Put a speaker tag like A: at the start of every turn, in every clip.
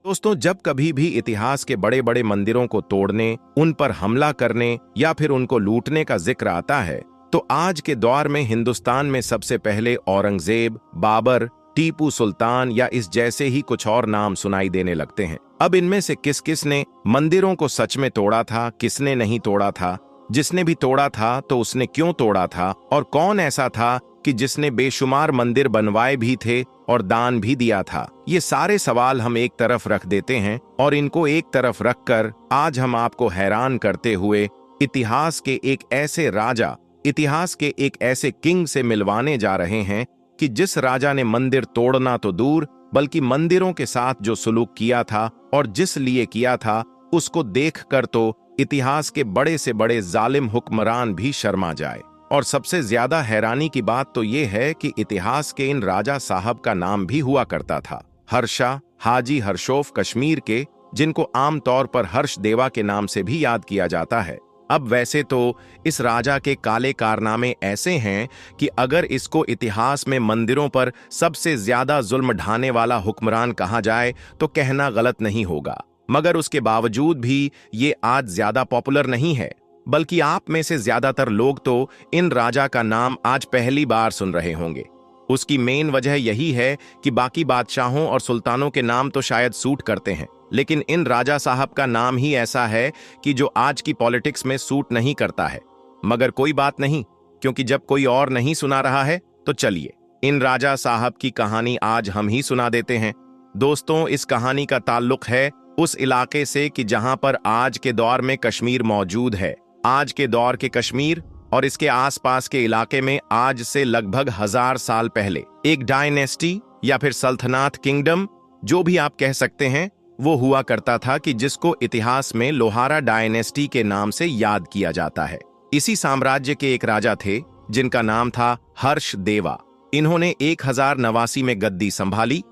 A: दोस्तों, जब कभी भी इतिहास के बड़े बड़े मंदिरों को तोड़ने, उन पर हमला करने या फिर उनको लूटने का जिक्र आता है, तो आज के दौर में हिंदुस्तान में सबसे पहले औरंगजेब, बाबर, टीपू सुल्तान या इस जैसे ही कुछ और नाम सुनाई देने लगते हैं। अब इनमें से किस किस ने मंदिरों को सच में तोड़ा था, किसने नहीं तोड़ा था, जिसने भी तोड़ा था तो उसने क्यों तोड़ा था, और कौन ऐसा था कि जिसने बेशुमार मंदिर बनवाए भी थे और दान भी दिया था। ये सारे सवाल हम एक तरफ रख देते हैं और इनको एक तरफ रखकर आज हम आपको हैरान करते हुए इतिहास के एक ऐसे राजा, इतिहास के एक ऐसे किंग से मिलवाने जा रहे हैं कि जिस राजा ने मंदिर तोड़ना तो दूर, बल्कि मंदिरों के साथ जो सुलूक किया था और जिस लिए किया था, उसको देखकर तो इतिहास के बड़े से बड़े जालिम हुक्मरान भी शर्मा जाए। और सबसे ज्यादा हैरानी की बात तो ये है कि इतिहास के इन राजा साहब का नाम भी हुआ करता था हर्षा हाजी हर्षोफ कश्मीर के, जिनको आमतौर पर हर्ष देवा के नाम से भी याद किया जाता है। अब वैसे तो इस राजा के काले कारनामे ऐसे हैं कि अगर इसको इतिहास में मंदिरों पर सबसे ज्यादा जुल्म ढाने वाला हुक्मरान कहा जाए तो कहना गलत नहीं होगा, मगर उसके बावजूद भी ये आज ज्यादा पॉपुलर नहीं है, बल्कि आप में से ज्यादातर लोग तो इन राजा का नाम आज पहली बार सुन रहे होंगे। उसकी मेन वजह यही है कि बाकी बादशाहों और सुल्तानों के नाम तो शायद सूट करते हैं, लेकिन इन राजा साहब का नाम ही ऐसा है कि जो आज की पॉलिटिक्स में सूट नहीं करता है। मगर कोई बात नहीं, क्योंकि जब कोई और नहीं सुना रहा है तो चलिए इन राजा साहब की कहानी आज हम ही सुना देते हैं। दोस्तों, इस कहानी का ताल्लुक है उस इलाके से कि जहां पर आज के दौर में कश्मीर मौजूद है। आज के दौर के कश्मीर और इसके आसपास के इलाके में आज से लगभग 1000 साल पहले एक डायनेस्टी या फिर सल्तनत किंगडम, जो भी आप कह सकते हैं, वो हुआ करता था कि जिसको इतिहास में लोहारा डायनेस्टी के नाम से याद किया जाता है। इसी साम्राज्य के एक राजा थे जिनका नाम था हर्ष देवा। इन्होंने 1089 में गद्दी संभाली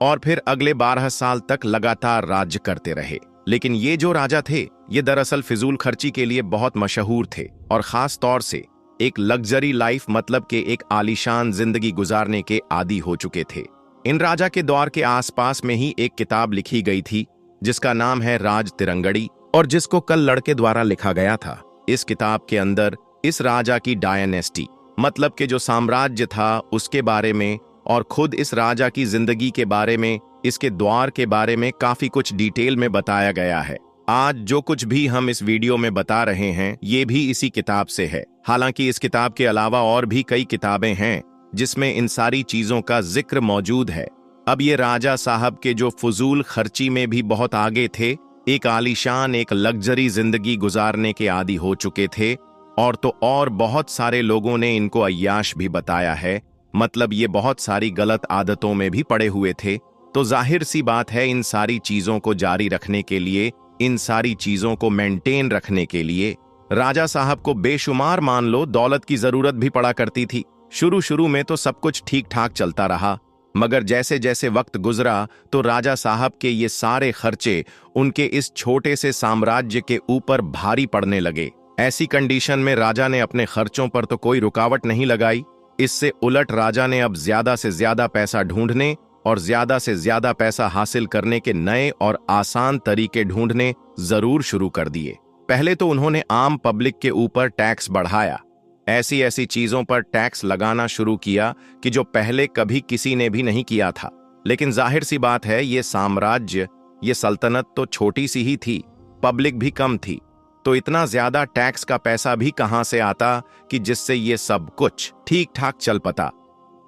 A: और फिर अगले 12 साल तक लगातार राज्य करते रहे। लेकिन ये जो राजा थे, ये दरअसल फिजूल खर्ची के लिए बहुत मशहूर थे और खास तौर से एक लग्जरी लाइफ मतलब के एक आलीशान जिंदगी गुजारने के आदी हो चुके थे। इन राजा के दौर के आसपास में ही एक किताब लिखी गई थी जिसका नाम है राज तिरंगड़ी, और जिसको कल लड़के द्वारा लिखा गया था। इस किताब के अंदर इस राजा की डायनेस्टी मतलब के जो साम्राज्य था उसके बारे में और खुद इस राजा की जिंदगी के बारे में, इसके द्वार के बारे में काफी कुछ डिटेल में बताया गया है। आज जो कुछ भी हम इस वीडियो में बता रहे हैं ये भी इसी किताब से है। हालांकि इस किताब के अलावा और भी कई किताबें हैं जिसमें इन सारी चीजों का जिक्र मौजूद है। अब ये राजा साहब के जो फजूल खर्ची में भी बहुत आगे थे, एक आलीशान एक लग्जरी जिंदगी गुजारने के आदी हो चुके थे, और तो और बहुत सारे लोगों ने इनको अय्याश भी बताया है, मतलब ये बहुत सारी गलत आदतों में भी पड़े हुए थे। तो जाहिर सी बात है इन सारी चीजों को जारी रखने के लिए, इन सारी चीजों को मेंटेन रखने के लिए राजा साहब को बेशुमार मान लो दौलत की जरूरत भी पड़ा करती थी। शुरू में तो सब कुछ ठीक ठाक चलता रहा, मगर जैसे जैसे वक्त गुजरा तो राजा साहब के ये सारे खर्चे उनके इस छोटे से साम्राज्य के ऊपर भारी पड़ने लगे। ऐसी कंडीशन में राजा ने अपने खर्चों पर तो कोई रुकावट नहीं लगाई। इससे उलट राजा ने अब ज्यादा से ज्यादा पैसा ढूंढने और ज्यादा से ज्यादा पैसा हासिल करने के नए और आसान तरीके ढूंढने जरूर शुरू कर दिए। पहले तो उन्होंने आम पब्लिक के ऊपर टैक्स बढ़ाया, ऐसी ऐसी चीजों पर टैक्स लगाना शुरू किया कि जो पहले कभी किसी ने भी नहीं किया था। लेकिन जाहिर सी बात है ये साम्राज्य, ये सल्तनत तो छोटी सी ही थी, पब्लिक भी कम थी, तो इतना ज्यादा टैक्स का पैसा भी कहां से आता कि जिससे ये सब कुछ ठीक ठाक चल पता।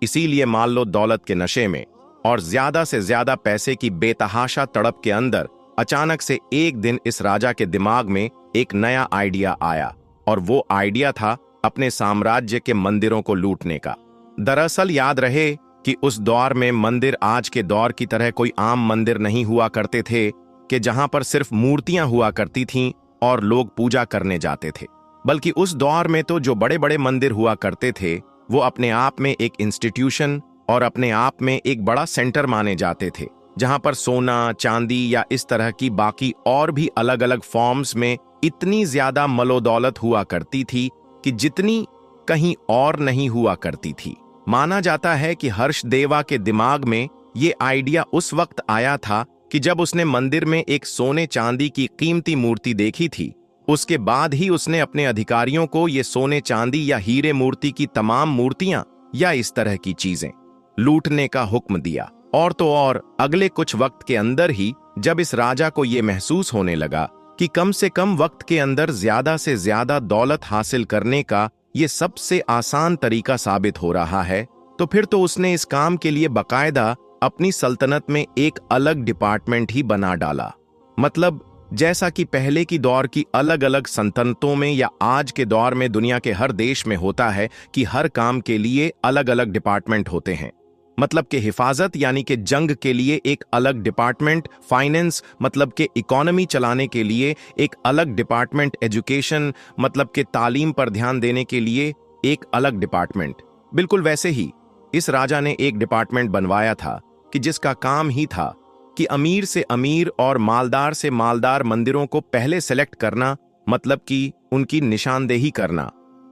A: इसीलिए मान लो दौलत के नशे में और ज्यादा से ज्यादा पैसे की बेतहाशा तड़प के अंदर अचानक से एक दिन इस राजा के दिमाग में एक नया आइडिया आया, और वो आइडिया था अपने साम्राज्य के मंदिरों को लूटने का। दरअसल याद रहे कि उस दौर में मंदिर आज के दौर की तरह कोई आम मंदिर नहीं हुआ करते थे कि जहां पर सिर्फ मूर्तियां हुआ करती थीं और लोग पूजा करने जाते थे, बल्कि उस दौर में तो जो बड़े बड़े मंदिर हुआ करते थे वो अपने आप में एक इंस्टीट्यूशन और अपने आप में एक बड़ा सेंटर माने जाते थे, जहां पर सोना, चांदी या इस तरह की बाकी और भी अलग अलग फॉर्म्स में इतनी ज्यादा मलोदौलत हुआ करती थी कि जितनी कहीं और नहीं हुआ करती थी। माना जाता है कि हर्ष देवा के दिमाग में ये आइडिया उस वक्त आया था कि जब उसने मंदिर में एक सोने चांदी की कीमती मूर्ति देखी थी, उसके बाद ही उसने अपने अधिकारियों को ये सोने चांदी या हीरे मूर्ति की तमाम मूर्तियां या इस तरह की चीजें लूटने का हुक्म दिया। और तो और अगले कुछ वक्त के अंदर ही जब इस राजा को यह महसूस होने लगा कि कम से कम वक्त के अंदर ज्यादा से ज्यादा दौलत हासिल करने का ये सबसे आसान तरीका साबित हो रहा है, तो फिर तो उसने इस काम के लिए बाकायदा अपनी सल्तनत में एक अलग डिपार्टमेंट ही बना डाला। मतलब जैसा कि पहले की दौर की अलग अलग सल्तनतों में या आज के दौर में दुनिया के हर देश में होता है कि हर काम के लिए अलग अलग डिपार्टमेंट होते हैं। मतलब कि हिफाजत यानी कि जंग के लिए एक अलग डिपार्टमेंट, फाइनेंस मतलब कि इकोनॉमी चलाने के लिए एक अलग डिपार्टमेंट, एजुकेशन मतलब कि तालीम पर ध्यान देने के लिए एक अलग डिपार्टमेंट। बिल्कुल वैसे ही इस राजा ने एक डिपार्टमेंट बनवाया था कि जिसका काम ही था कि अमीर से अमीर और मालदार से मालदार मंदिरों को पहले सेलेक्ट करना, मतलब कि उनकी निशानदेही करना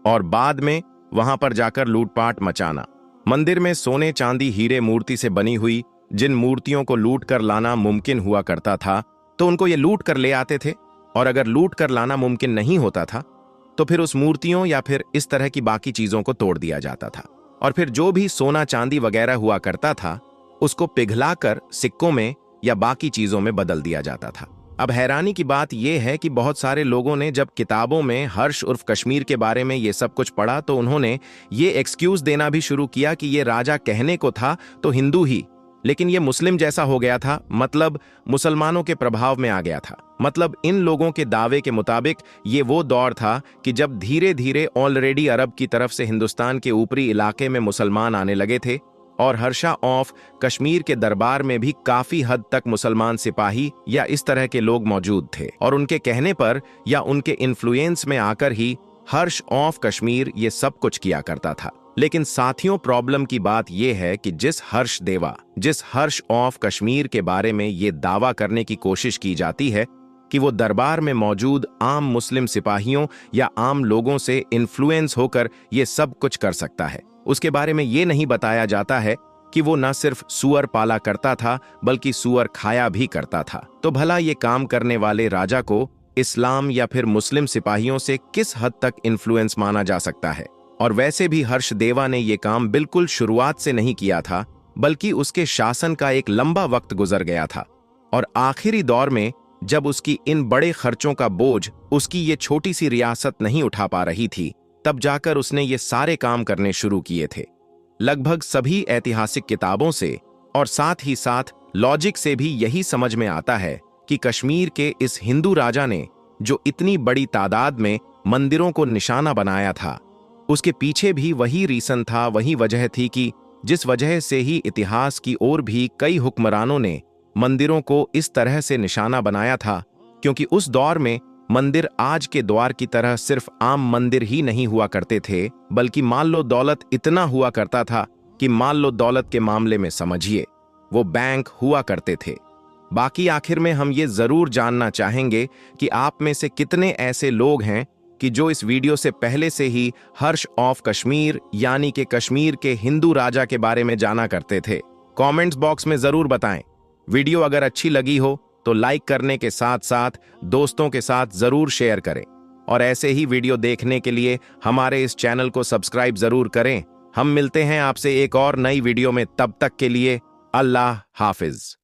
A: और बाद में वहां पर जाकर लूटपाट मचाना। मंदिर में सोने चांदी हीरे मूर्ति से बनी हुई जिन मूर्तियों को लूट कर लाना मुमकिन हुआ करता था, तो उनको ये लूट कर ले आते थे, और अगर लूट कर लाना मुमकिन नहीं होता था तो फिर उस मूर्तियों या फिर इस तरह की बाकी चीजों को तोड़ दिया जाता था, और फिर जो भी सोना चांदी वगैरह हुआ करता था उसको पिघलाकर सिक्कों में या बाकी चीजों में बदल दिया जाता था। अब हैरानी की बात यह है कि बहुत सारे लोगों ने जब किताबों में हर्ष उर्फ कश्मीर के बारे में ये सब कुछ पढ़ा तो उन्होंने ये एक्सक्यूज देना भी शुरू किया कि ये राजा कहने को था तो हिंदू ही, लेकिन ये मुस्लिम जैसा हो गया था, मतलब मुसलमानों के प्रभाव में आ गया था। मतलब इन लोगों के दावे के मुताबिक ये वो दौर था कि जब धीरे धीरे ऑलरेडी अरब की तरफ से हिंदुस्तान के ऊपरी इलाके में मुसलमान आने लगे थे, और हर्षा ऑफ कश्मीर के दरबार में भी काफी हद तक मुसलमान सिपाही या इस तरह के लोग मौजूद थे, और उनके कहने पर या उनके इन्फ्लुएंस में आकर ही हर्ष ऑफ कश्मीर ये सब कुछ किया करता था। लेकिन साथियों, प्रॉब्लम की बात यह है कि जिस हर्ष ऑफ कश्मीर के बारे में ये दावा करने की कोशिश की जाती है कि वो दरबार में मौजूद आम मुस्लिम सिपाहियों या आम लोगों से इन्फ्लुएंस होकर ये सब कुछ कर सकता है, उसके बारे में ये नहीं बताया जाता है कि वो न सिर्फ सुअर पाला करता था बल्कि सुअर खाया भी करता था। तो भला ये काम करने वाले राजा को इस्लाम या फिर मुस्लिम सिपाहियों से किस हद तक इन्फ्लुएंस माना जा सकता है? और वैसे भी हर्षदेवा ने ये काम बिल्कुल शुरुआत से नहीं किया था, बल्कि उसके शासन का एक लंबा वक्त गुजर गया था, और आखिरी दौर में जब उसकी इन बड़े खर्चों का बोझ उसकी ये छोटी सी रियासत नहीं उठा पा रही थी, तब जाकर उसने ये सारे काम करने शुरू किए थे। लगभग सभी ऐतिहासिक किताबों से और साथ ही साथ लॉजिक से भी यही समझ में आता है कि कश्मीर के इस हिंदू राजा ने जो इतनी बड़ी तादाद में मंदिरों को निशाना बनाया था, उसके पीछे भी वही रीजन था, वही वजह थी कि जिस वजह से ही इतिहास की ओर भी कई हुक्मरानों ने मंदिरों को इस तरह से निशाना बनाया था, क्योंकि उस दौर में मंदिर आज के द्वार की तरह सिर्फ आम मंदिर ही नहीं हुआ करते थे, बल्कि मान लो दौलत इतना हुआ करता था कि मान लो दौलत के मामले में समझिए वो बैंक हुआ करते थे। बाकी आखिर में हम ये जरूर जानना चाहेंगे कि आप में से कितने ऐसे लोग हैं कि जो इस वीडियो से पहले से ही हर्ष ऑफ कश्मीर यानी कि कश्मीर के हिंदू राजा के बारे में जाना करते थे। कमेंट्स बॉक्स में जरूर बताएं। वीडियो अगर अच्छी लगी हो तो लाइक करने के साथ साथ दोस्तों के साथ जरूर शेयर करें, और ऐसे ही वीडियो देखने के लिए हमारे इस चैनल को सब्सक्राइब जरूर करें। हम मिलते हैं आपसे एक और नई वीडियो में, तब तक के लिए अल्लाह हाफिज।